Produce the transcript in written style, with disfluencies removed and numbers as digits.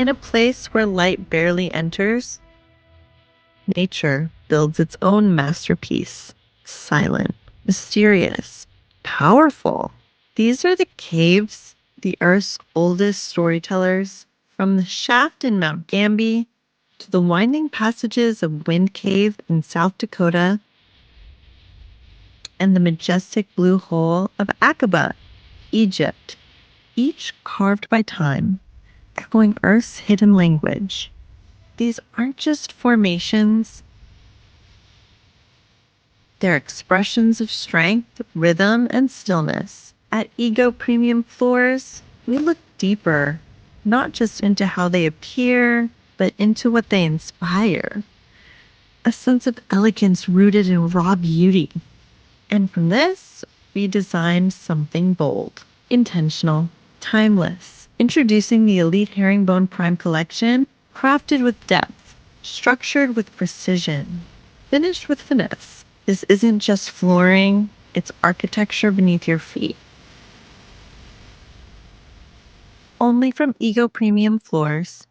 In a place where light barely enters, nature builds its own masterpiece. Silent, mysterious, powerful. These are the caves, the Earth's oldest storytellers, from the shaft in Mount Gamby to the winding passages of Wind Cave in South Dakota and the majestic blue hole of Aqaba, Egypt, each carved by time, echoing Earth's hidden language. These aren't just formations, they're expressions of strength, rhythm, and stillness. At Ego Premium Floors, we look deeper, not just into how they appear, but into what they inspire. A sense of elegance rooted in raw beauty. And from this, we designed something bold, intentional, timeless. Introducing the Elite Herringbone Prime Collection, crafted with depth, structured with precision, finished with finesse. This isn't just flooring, it's architecture beneath your feet. Only from Ego Premium Floors.